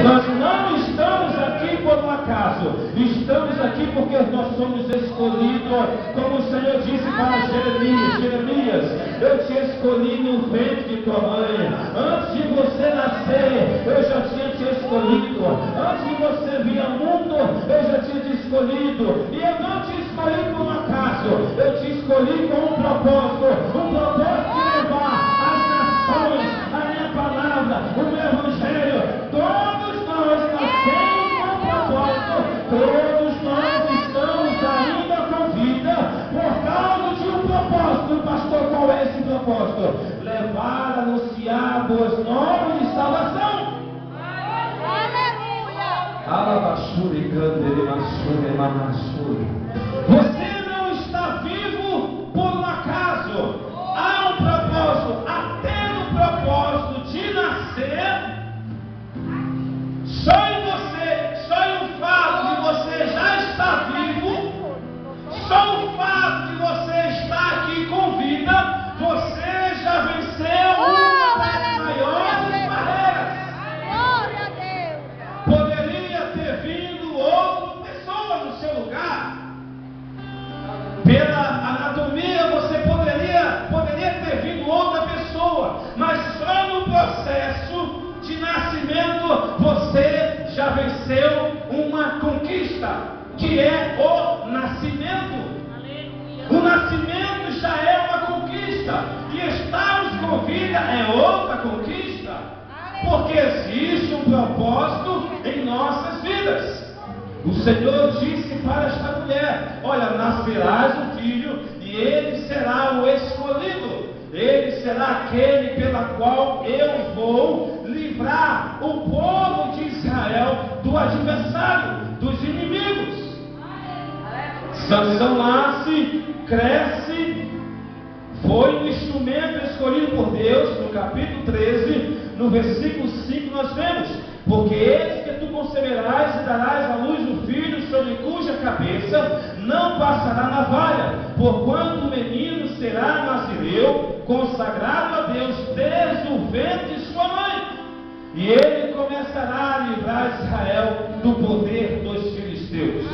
Nós não estamos aqui por um acaso, estamos aqui porque nós somos escolhidos, como o Senhor disse para Jeremias, eu te escolhi no ventre de tua mãe, antes de você nascer, eu já tinha te escolhido, antes de você vir ao mundo, eu já tinha te escolhido, e eu não te escolhi por um acaso, eu te escolhi com um propósito de levar às nações a minha palavra, o meu evangelho. Todos nós nascemos com um propósito, todos nós estamos ainda com vida por causa de um propósito. Pastor, qual é esse propósito? Levar, anunciar boas novas de salvação. Você não está vivo por um acaso. Há um propósito. Até no propósito de nascer, só em o fato de você já estar vivo, só o fato de você estar aqui com vida, você já venceu uma das maiores barreiras. Glória a Deus. Poderia ter vindo outra pessoa no seu lugar. Pela anatomia você poderia ter vindo outra pessoa, mas só no processo de nascimento você já venceu uma conquista, que é o nascimento. O nascimento já é uma conquista, e estarmos com vida é outra conquista, porque existe um propósito em nossas vidas. O Senhor disse para esta mulher: olha, nascerás um filho, e ele será o escolhido, ele será aquele pela qual eu vou livrar o povo de Israel do adversário, dos inimigos. Sansão nasce, cresce, foi um instrumento escolhido por Deus. No capítulo 13, no versículo 5 nós vemos: porque eis que tu conceberás e darás à luz um filho, sobre cuja cabeça não passará navalha, porquanto o menino será nazireu, consagrado a Deus desde o ventre de sua mãe, e ele começará a livrar Israel do poder dos filisteus.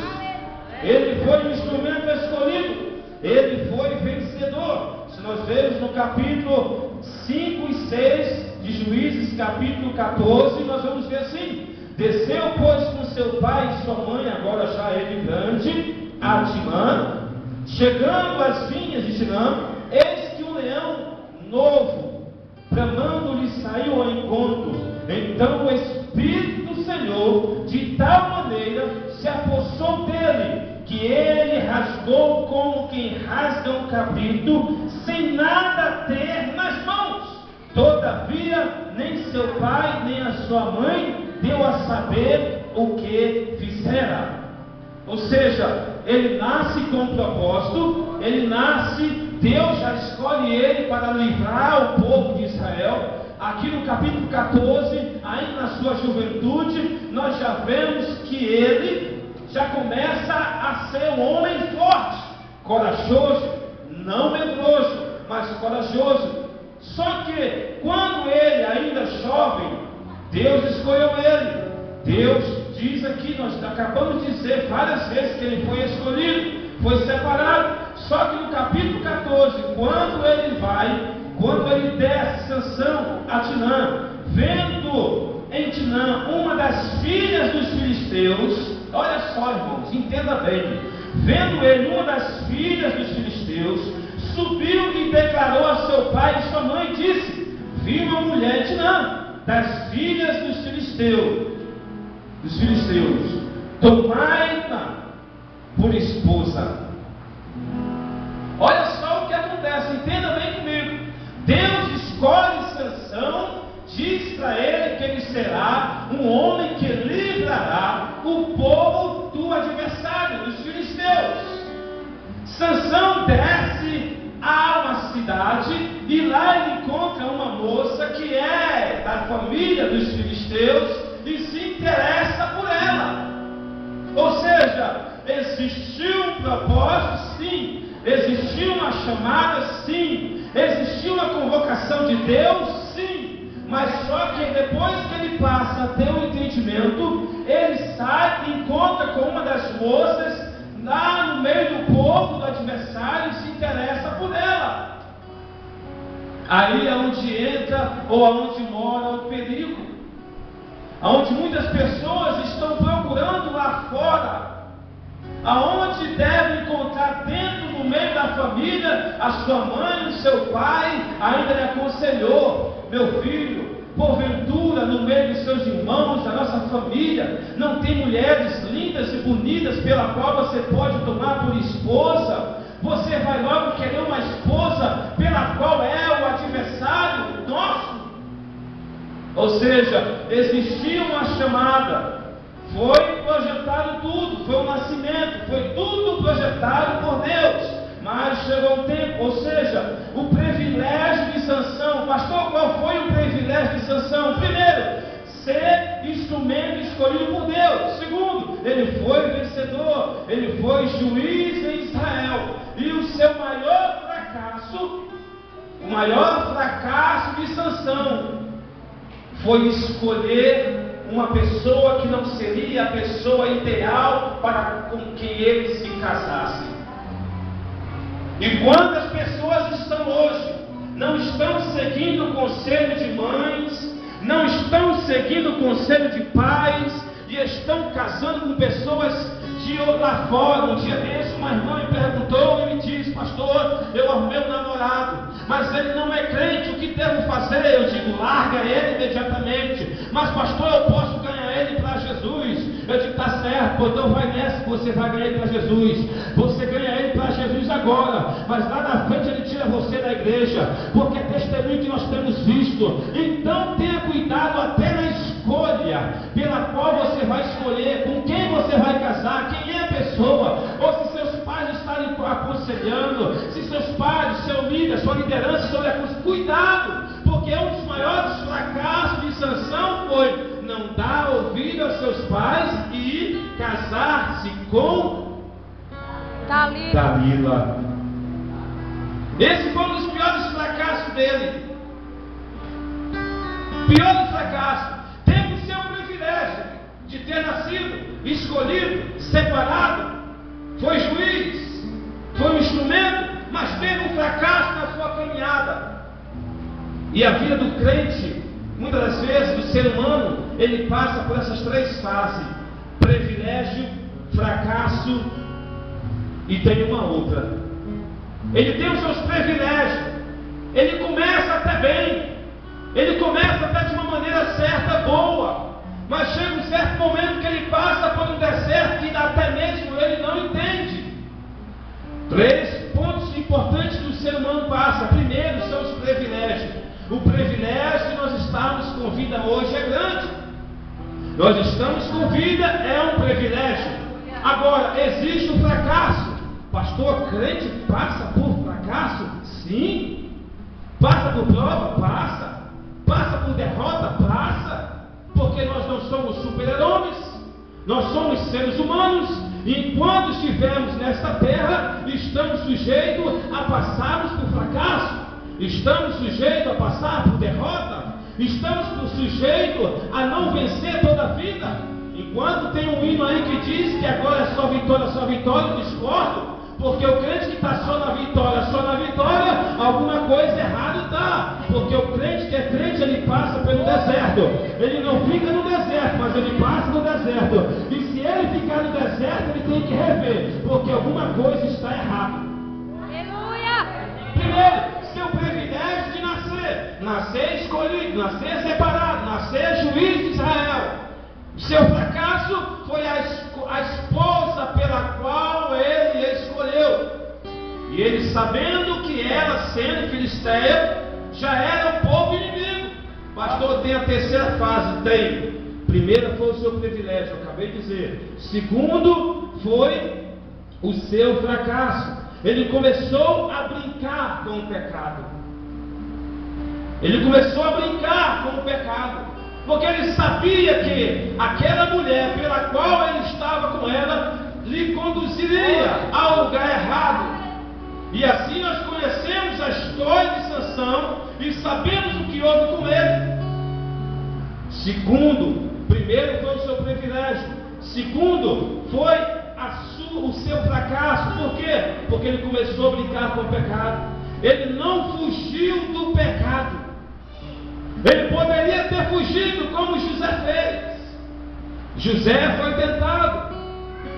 Ele foi um instrumento escolhido, ele foi vencedor. Se nós vemos no capítulo 5 e 6 de Juízes, capítulo 14, nós vamos ver assim: desceu, pois, com seu pai e sua mãe, agora já ele grande, a Timã. Chegando às vinhas de Timã, eis que um leão novo, bramando-lhe, saiu ao encontro. Então o Espírito do Senhor, de tal maneira, se apossou dele, que ele rasgou como quem rasga um cabrito, sem nada ter nas mãos. Todavia, nem seu pai, nem a sua mãe deu a saber o que fizera. Ou seja, ele nasce com um propósito, ele nasce, Deus já escolhe ele para livrar o povo de Israel. Aqui no capítulo 14, ainda na sua juventude, nós já vemos que ele já começa a ser um homem forte, corajoso, não medroso, mas corajoso. Só que quando ele ainda jovem, Deus escolheu ele. Deus diz aqui, nós acabamos de dizer várias vezes que ele foi escolhido, foi separado. Só que no capítulo 14, quando ele desce Sansão a Timã, vendo em Timã uma das filhas dos filisteus, olha só, irmãos, entenda bem, vendo ele uma das filhas dos filisteus, subiu e declarou a seu pai e sua mãe, e disse: vi uma mulher de Timã, das filhas dos filisteus, tomai-na por esposa. Olha só o que acontece, entenda bem comigo. Deus escolhe Sansão, diz para ele que ele será um homem que livrará o povo do adversário, dos filisteus. Sansão desce a uma cidade e lá ele encontra uma moça que é da família dos filisteus e se interessa por ela. Ou seja, existiu um propósito, sim. Existiu uma chamada, sim. Existiu uma convocação de Deus, sim. Mas só que depois que ele passa a ter um entendimento nascimento, ele sai e encontra com uma das moças lá no meio do povo do adversário e se interessa por ela. Aí é onde entra ou aonde mora o perigo, aonde muitas pessoas estão procurando lá fora, aonde deve encontrar dentro do meio da família. A sua mãe, o seu pai ainda lhe aconselhou: meu filho, porventura no meio dos seus irmãos, da nossa família, não tem mulheres lindas e bonitas pela qual você pode tomar por esposa? Você vai logo querer uma esposa pela qual é o adversário nosso? Ou seja, existia uma chamada, foi projetado tudo, foi um nascimento, foi tudo projetado por Deus, mas chegou o tempo, ou seja, o privilégio de Sansão. Pastor, qual foi o privilégio de Sansão? Primeiro, ser instrumento escolhido por Deus. Segundo, ele foi vencedor, ele foi juiz em Israel. E o seu maior fracasso, o maior fracasso de Sansão, foi escolher uma pessoa que não seria a pessoa ideal para com quem ele se casasse. E quantas pessoas estão hoje, não estão seguindo o conselho de mães, não estão seguindo o conselho de pais, e estão casando com pessoas de lá fora. Um dia desse, uma irmã me perguntou e me disse: pastor, eu arrumei um namorado, mas ele não é crente, o que devo fazer? Eu digo: larga ele imediatamente. Mas pastor, eu posso ganhar ele para Jesus. Eu digo: tá certo, então vai nessa que você vai ganhar ele para Jesus. Você ganha ele para Jesus agora, mas lá na frente ele tira você da igreja, porque é testemunho que nós temos visto. Então tenha cuidado até na escolha pela qual você vai escolher, com quem você vai casar, quem é a pessoa, ou se seus pais estarem aconselhando, se seus pais, seu líder, sua liderança sobre aconselhamento. Cuidado, porque um dos maiores fracassos de Sansão foi não dar ouvido aos seus pais e casar-se com Dalila. Esse foi um dos piores fracassos dele. Pior fracasso. Teve o seu privilégio de ter nascido, escolhido, separado, foi juiz, foi um instrumento, mas teve um fracasso na sua caminhada. E a vida do crente, muitas das vezes, do ser humano, ele passa por essas três fases: privilégio, fracasso e tem uma outra. Ele tem os seus privilégios, ele começa até bem, ele começa até de uma maneira certa, boa, mas chega um certo momento que ele passa por um deserto que até mesmo ele não entende. Três pontos importantes que o ser humano passa. Primeiro são os privilégios. O privilégio de nós estarmos com vida hoje é grande. Nós estamos com vida, é um privilégio. Agora, existe o fracasso. Pastor, crente passa por fracasso? Sim. Passa por prova? Passa. Passa por derrota? Passa. Porque nós não somos super-heróis, nós somos seres humanos, e enquanto estivermos nesta terra, estamos sujeitos a passarmos por fracasso, estamos sujeitos a passar por derrota, estamos sujeitos a não vencer toda a vida. Enquanto tem um hino aí que diz que agora é só vitória, eu discordo. Porque o crente que está só na vitória, alguma coisa errada está. Porque o crente que é crente, ele passa pelo deserto. Ele não fica no deserto, mas ele passa no deserto. E se ele ficar no deserto, ele tem que rever, porque alguma coisa está errada. Aleluia! Primeiro, seu privilégio de nascer escolhido, nascer separado, nascer juiz de Israel. Seu fracasso foi a esposa pela qual ele escolheu. E ele, sabendo que ela, sendo filisteia, já era um povo inimigo. Pastor, tem a terceira fase? Tem. Primeira foi o seu privilégio, eu acabei de dizer. Segundo foi o seu fracasso. Ele começou a brincar com o pecado. Ele começou a brincar com o pecado. Porque ele sabia que aquela mulher pela qual ele estava com ela lhe conduziria ao lugar errado. E assim nós conhecemos a história de Sansão e sabemos o que houve com ele. Segundo, primeiro foi o seu Segundo, foi o seu fracasso. Por quê? Porque ele começou a brincar com o pecado. Ele não fugiu do pecado. Ele poderia ter fugido, como José fez. José foi tentado.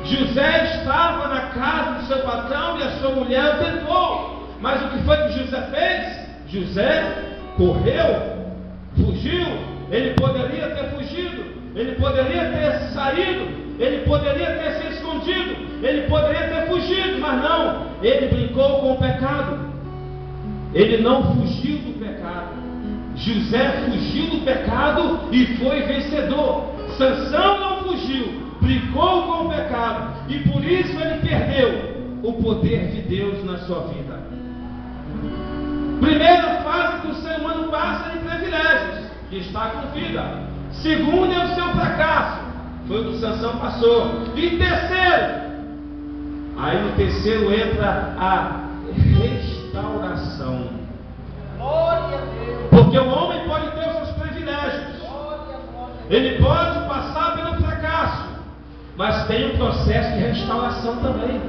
José estava na casa do seu patrão e a sua mulher o tentou. Mas o que foi que José fez? José correu, fugiu. Ele poderia ter fugido, ele poderia ter saído, ele poderia ter se escondido, ele poderia ter fugido, mas não. Ele brincou com o pecado. Ele não fugiu do pecado. José fugiu do pecado e foi vencedor. Sansão não fugiu, brincou com o pecado, e por isso ele perdeu o poder de Deus na sua vida. Primeira fase que o ser humano passa é de privilégios, de estar com vida. Segunda é o seu fracasso, foi o que Sansão passou. E terceiro, aí no terceiro entra a restauração. Porque o homem pode ter os seus privilégios, ele pode passar pelo fracasso, mas tem um processo de restauração também,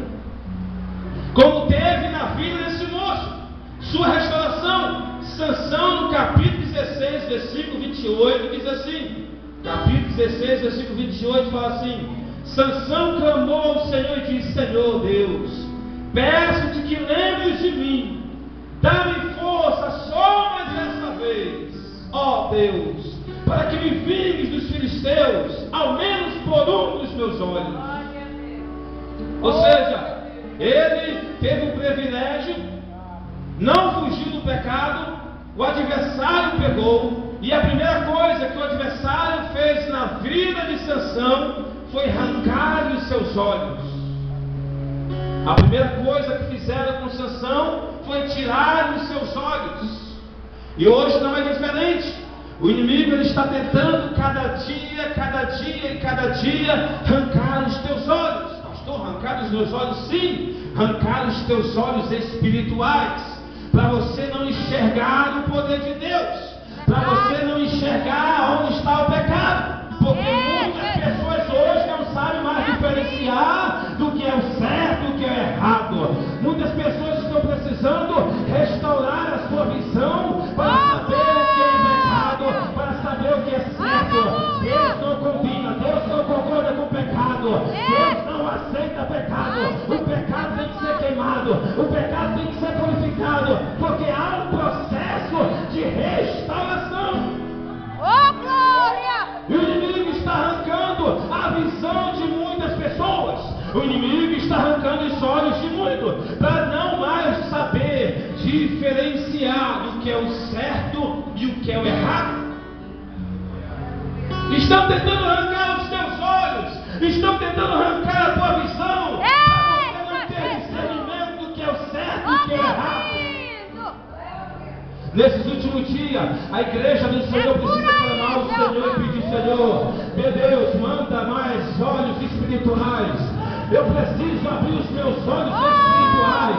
como teve na vida desse moço. Sua restauração. Sansão, no capítulo 16, versículo 28, diz assim, capítulo 16, versículo 28, fala assim: Sansão clamou ao Senhor e disse: Senhor Deus, peço-te que lembres de mim, dá-me força só mais dessa vez, ó Deus, para que me vingues dos filisteus, ao menos por um dos meus olhos. Ou seja, ele teve o privilégio, não fugiu do pecado, o adversário pegou, e a primeira coisa que o adversário fez na vida de Sansão foi arrancar-lhe os seus olhos. A primeira coisa que fizeram com Sansão foi tirar-lhe os seus olhos. E hoje não é diferente. O inimigo ele está tentando cada dia arrancar os teus olhos. Pastor, arrancar os meus olhos? Sim, arrancar os teus olhos espirituais, para você não enxergar o poder de Deus, para você não enxergar onde está o pecado. Porque muitas pessoas hoje não sabem mais diferenciar do que é o certo e o que é o errado. Muitas pessoas estão precisando restaurar a sua visão para saber o que é pecado, para saber o que é certo. Deus não combina, Deus não concorda com o pecado, Deus não aceita pecado. O pecado tem que ser queimado, o pecado tem que ser purificado, porque há um processo de restauração. Oh, glória! E o inimigo está arrancando a visão de muitas pessoas. O inimigo está arrancando os olhos de muitos, para não mais saber diferenciar o que é o certo e o que é o errado. Estão tentando arrancar os teus olhos, estão tentando arrancar a tua visão, para você não ter discernimento do que é o certo e o que é o errado. Nesses últimos dias, a igreja do Senhor precisa clamar ao Senhor e pedir: Senhor, meu Deus, manda mais olhos espirituais. Eu preciso abrir os meus olhos espirituais,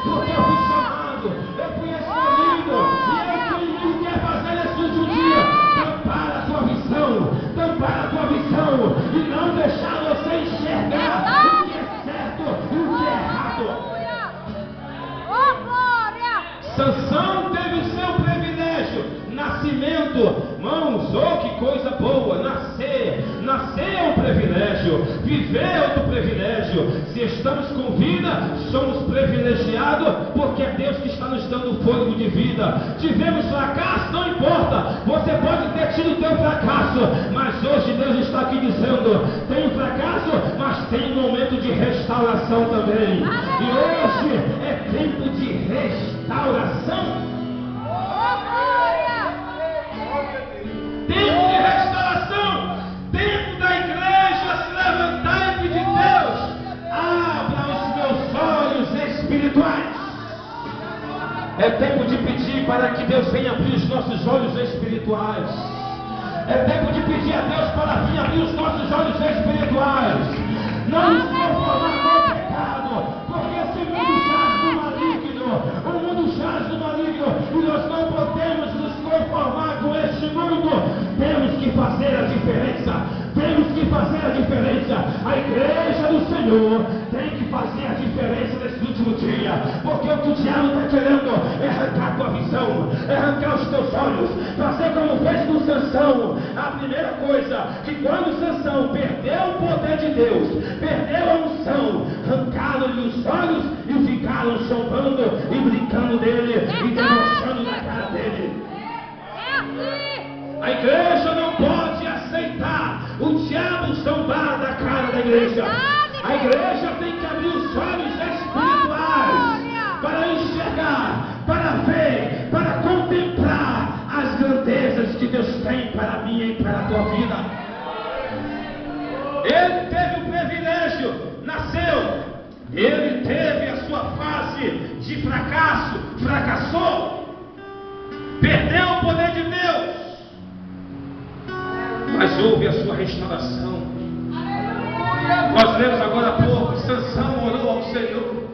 porque eu fui chamado, eu fui escolhido, e é o que o inimigo quer fazer nesse último dia: tampar a tua visão, e não deixar você enxergar o que é certo e o que é errado. Sansão teve o seu privilégio, nascimento, mãos, oh que coisa boa, nascer é um privilégio, viver é outro privilégio. Se estamos com vida, somos privilegiados, porque é Deus que está nos dando fôlego de vida. Tivemos fracasso, não importa, você pode ter tido o teu fracasso, mas hoje Deus está aqui dizendo: tem um fracasso, mas tem um momento de restauração também. E hoje é tempo de restauração. Tempo de restauração, tempo da igreja se levantar e pedir: Deus, abra os meus olhos espirituais. É tempo de pedir para que Deus venha abrir os nossos olhos espirituais. É tempo de pedir a Deus para vir abrir os nossos olhos espirituais. Não nos conformar com o pecado, porque esse mundo jaz no maligno. O mundo jaz no maligno, e nós não podemos nos conformar com este mundo. Temos que fazer a diferença, temos que que fazer a diferença. A igreja do Senhor tem que fazer a diferença nesse último dia, porque o que o diabo está querendo é arrancar a tua visão, é arrancar os teus olhos, fazer como fez com Sansão. A primeira coisa, que quando Sansão perdeu o poder de Deus, perdeu a unção, arrancaram-lhe os olhos e ficaram zombando e brincando dele e debochando na cara dele. A igreja não pode aceitar o diabo zombar da cara da igreja. A igreja tem que abrir os olhos espirituais para enxergar, para ver, para contemplar as grandezas que Deus tem para mim e para a tua vida. Ele teve o privilégio, nasceu, ele teve a sua fase de fracasso, fracassou, perdeu o poder de Deus, mas houve a sua restauração. Nós lemos agora há pouco, Sansão orou ao Senhor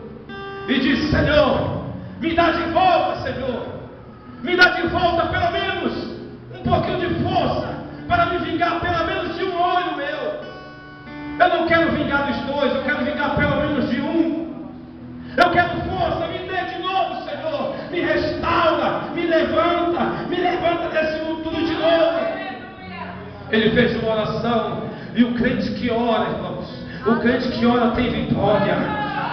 e disse: Senhor, me dá de volta, Senhor, me dá de volta pelo menos um pouquinho de força para me vingar pelo menos de um olho meu. Eu não quero vingar dos dois, eu quero vingar pelo menos de um. Eu quero força, me dê de novo, Senhor, me restaura, me levanta desse mundo tudo de novo. Ele fez uma oração, e o crente que ora, irmãos, o crente que ora tem vitória.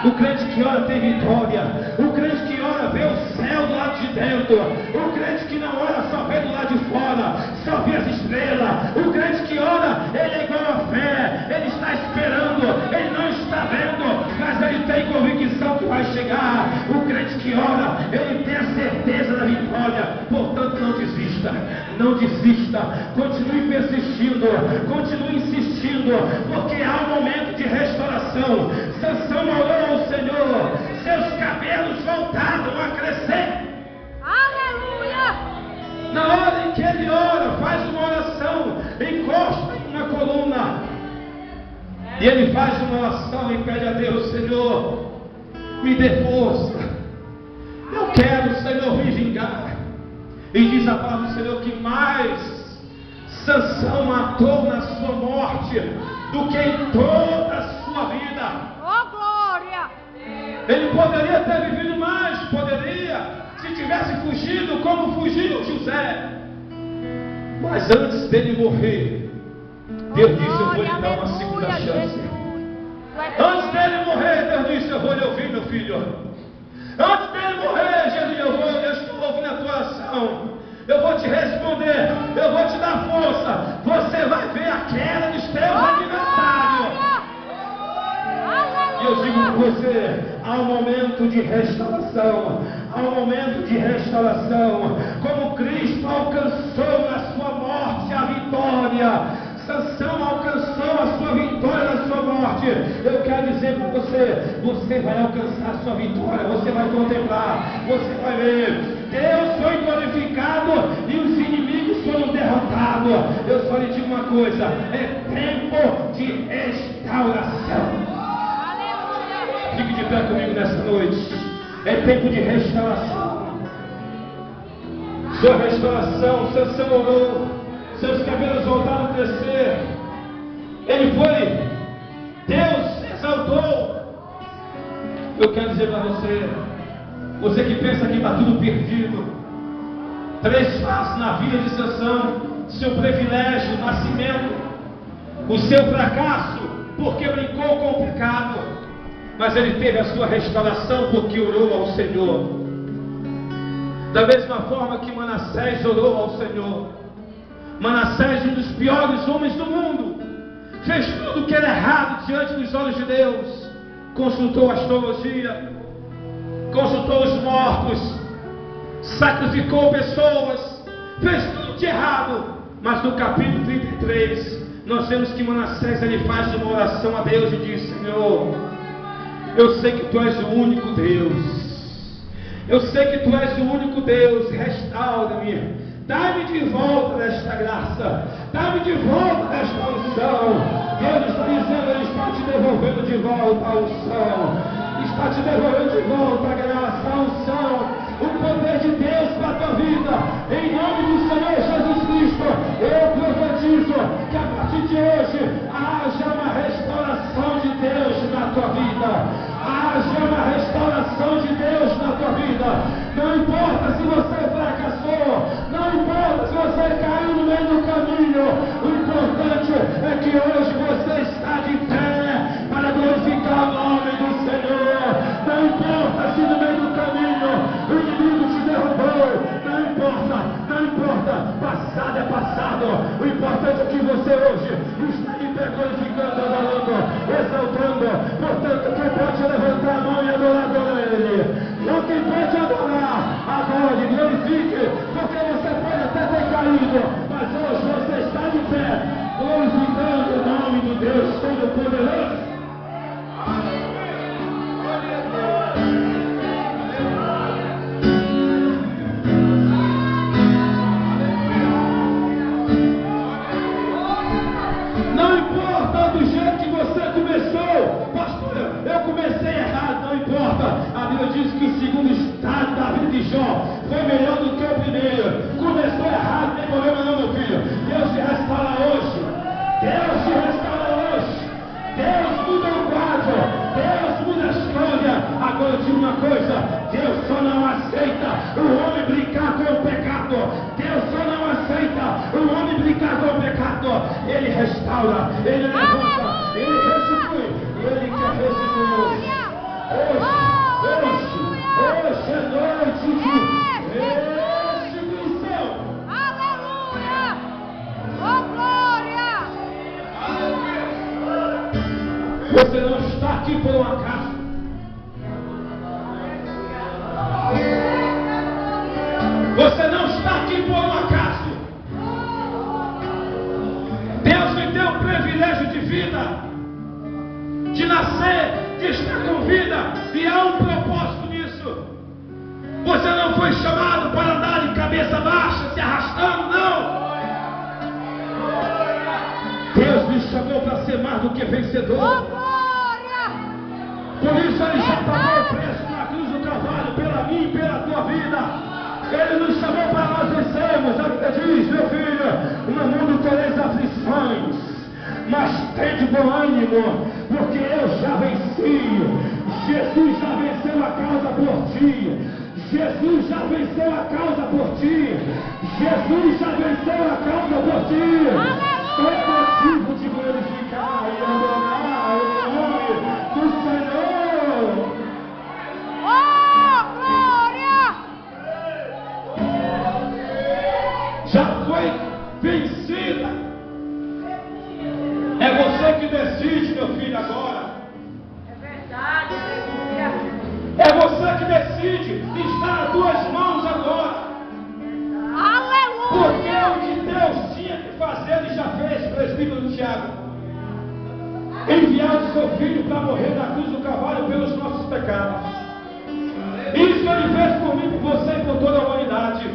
O crente que ora tem vitória. O crente que ora vê o céu do lado de dentro. O crente que não ora só vê do lado de fora, só vê as estrelas. O crente que ora, ele é igual a fé, ele está esperando, ele não está vendo, mas ele tem convicção que vai chegar. O crente que ora, ele tem a certeza da vitória. Portanto, não desista, não desista, continue persistindo, continue insistindo, porque há um momento de restauração. Sansão orou ao Senhor, seus cabelos voltaram a crescer. Aleluia! Na hora em que ele ora, faz uma oração, encosta em uma coluna, e ele faz uma oração e pede a Deus: Senhor, me dê força, eu quero, Senhor, me vingar. E diz a palavra do Senhor que mais Sansão matou na sua morte do que em toda a sua vida. Oh, glória! Ele poderia ter vivido mais, poderia, se tivesse fugido como fugiu José. Mas antes dele morrer, Deus disse: eu vou lhe dar uma segunda chance. Antes dele morrer, Deus disse: eu vou lhe ouvir, meu filho. Antes dele morrer, Jesus, eu estou ouvindo a tua oração. Eu vou te responder, eu vou te dar força. Você vai ver a queda dos teus adversários. E eu digo para você, há um momento de restauração. Há um momento de restauração. Como Cristo alcançou na sua morte a vitória, Sansão alcançou a sua vitória na sua morte. Eu quero dizer para você, você vai alcançar a sua vitória. Você vai contemplar, você vai ver. Deus foi glorificado e os inimigos foram derrotados. Eu só lhe digo uma coisa: é tempo de restauração. Fique de pé comigo nessa noite. É tempo de restauração. Sua restauração, Sansão orou, seus cabelos voltaram a crescer. Ele foi, Deus exaltou. Eu quero dizer para você, você que pensa que está tudo perdido, 3 fases na vida de Sansão: seu privilégio, nascimento, o seu fracasso, porque brincou com o pecado, mas ele teve a sua restauração porque orou ao Senhor. Da mesma forma que Manassés orou ao Senhor. Manassés, um dos piores homens do mundo, fez tudo o que era errado diante dos olhos de Deus. Consultou a astrologia, consultou os mortos, sacrificou pessoas, fez tudo de errado. Mas no capítulo 33, nós vemos que Manassés, ele faz uma oração a Deus e diz: Senhor, eu sei que Tu és o único Deus, eu sei que Tu és o único Deus, restaura-me, dá-me de volta desta graça, dá-me de volta desta unção. Deus está dizendo, Ele está te devolvendo de volta a unção, está te devolvendo de volta a graça, a unção, o poder de Deus para a tua vida. Em nome do Senhor Jesus Cristo, eu profetizo que a partir de hoje a importa do jeito que você começou. Pastor, eu comecei errado, não importa. A Bíblia diz que o segundo estado da vida de Jó foi melhor do que o primeiro. Começou errado, não tem problema não, meu filho. Deus te restaura hoje. Deus te restaura hoje. Deus muda o quadro. Deus muda a história. Agora eu digo uma coisa: Deus só não aceita o homem brincar com o pecado. Deus só não aceita o homem brincar com o pecado. Ele restaura, ele levanta, ele restitui. Ele quer restituir hoje. Hoje é noite de restituição. Aleluia! Oh, glória! Você não está aqui por um acaso. Você não está aqui por um acaso. Deus lhe deu o privilégio de vida, de nascer, de estar com vida, e há um propósito nisso. Você não foi chamado para andar de cabeça baixa, se arrastando, não. Deus lhe chamou para ser mais do que vencedor. Oh, glória! Por isso ele já pagou o preço na cruz do Calvário, pela minha e pela tua vida. Ele nos chamou para nós vencermos. A Bíblia diz: meu filho, no mundo tereis aflições, mas tende bom ânimo, porque eu já venci. Jesus já venceu a causa por ti. Jesus já venceu a causa por ti. Jesus já venceu a causa por ti. É motivo de glorificar e adorar o nome do Senhor. Oh, glória! Já foi vencida. É você que decide, meu filho, agora. É verdade, aleluia! É você que decide. Está nas tuas mãos agora. Porque Aleluia! o que Deus tinha que fazer, Ele já fez, presbítero Tiago. Enviar o seu filho para morrer na cruz do Calvário pelos nossos pecados. Isso Ele fez por mim, por você e por toda a humanidade.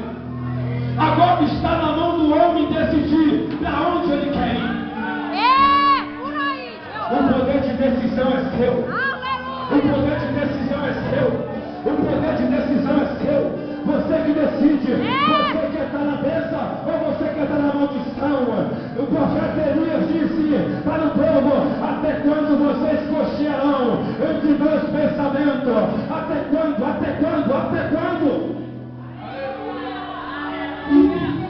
Agora está na mão do homem decidir para onde ele quer ir. É, por aí, O poder de decisão é seu. O aleluia! poder de decisão é seu. O poder de decisão é seu. Você que decide. Você quer estar na bênção ou você quer estar na maldição? O profeta Elias disse para o povo: até quando vocês cochearão entre dois pensamentos? Até quando? Até quando? Até quando?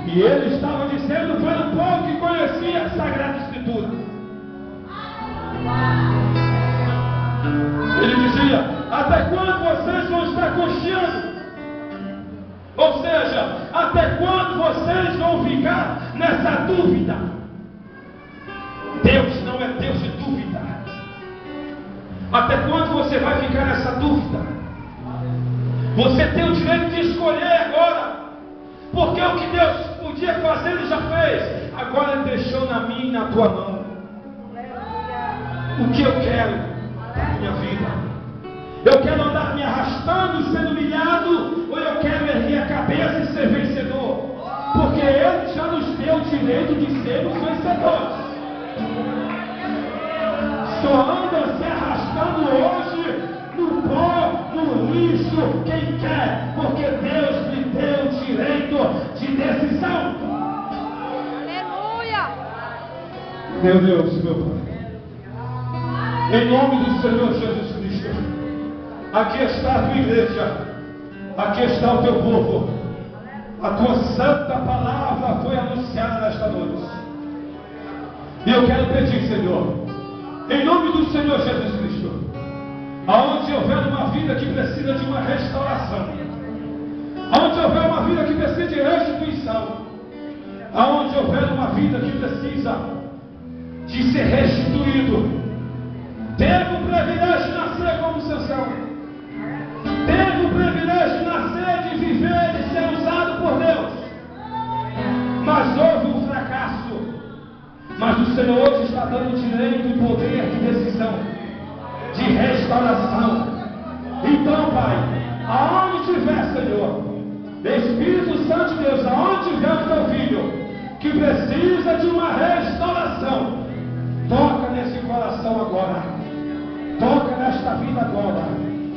E ele estava dizendo para o povo que conhecia a Sagrada Escritura. Ele dizia: até quando vocês vão estar cocheando? Ou seja, até quando vocês vão ficar nessa dúvida? Deus não é Deus de dúvida. Até quando você vai ficar nessa dúvida? Você tem o direito de escolher agora. Porque o que Deus podia fazer, Ele já fez. Agora Ele deixou na minha e na tua mão. O que eu quero na minha vida? Eu quero andar me arrastando, sendo humilhado, ou eu quero erguer a cabeça e ser vencedor? Porque Ele já nos deu o direito de sermos vencedores. Só anda se arrastando hoje no pó, no lixo, quem quer, porque Deus lhe deu o direito de decisão. Aleluia! Meu Deus, meu Pai, em nome do Senhor Jesus Cristo, aqui está a tua igreja, aqui está o teu povo. A tua santa palavra foi anunciada nesta noite. E eu quero pedir, Senhor, em nome do Senhor Jesus Cristo, aonde houver uma vida que precisa de uma restauração, aonde houver uma vida que precisa de restituição, aonde houver uma vida que precisa de ser restituído, teve o privilégio de nascer como Sansão, teve o privilégio de nascer, de viver, de ser usado por Deus, mas houve um fracasso. Mas o Senhor hoje está dando direito e poder de decisão, de restauração. Então, Pai, aonde tiver, Senhor, Espírito Santo de Deus, aonde tiver o teu filho que precisa de uma restauração, toca nele. agora. Toca nesta vida agora.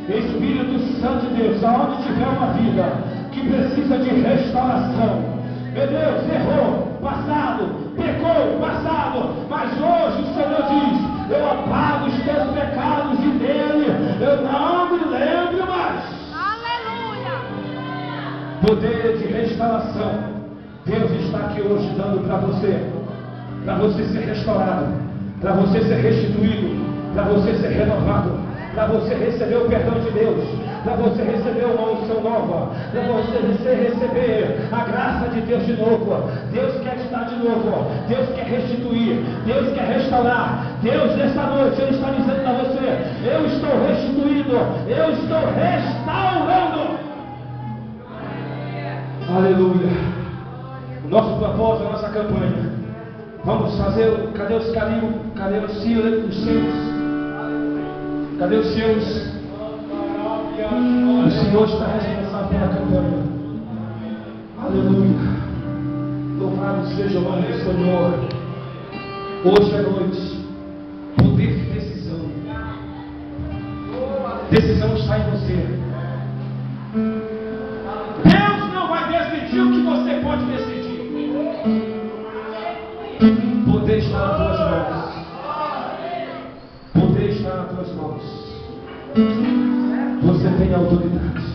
Espírito Santo de Deus, aonde tiver uma vida que precisa de restauração. Meu Deus, errou, passado, pecou, passado, mas hoje o Senhor diz: eu apago os teus pecados e dele eu não me lembro mais. Aleluia. Poder de restauração. Deus está aqui hoje dando para você ser restaurado, para você ser restituído, para você ser renovado, para você receber o perdão de Deus, para você receber uma unção nova, para você receber a graça de Deus de novo. Deus quer te dar de novo, Deus quer restituir, Deus quer restaurar. Deus nessa noite, Ele está dizendo para você: eu estou restituindo, eu estou restaurando. Aleluia. O nosso propósito, a nossa campanha, vamos fazer, cadê os carinhos, cadê os seus? Cadê os seus? O Senhor está responsável pela campanha. Aleluia. Louvado seja o nome do Senhor. Hoje é noite. Poder de decisão. Decisão está em você. Deus não vai decidir o que você pode decidir. Poder está nas tuas mãos. Poder está nas tuas mãos. Você tem autoridade.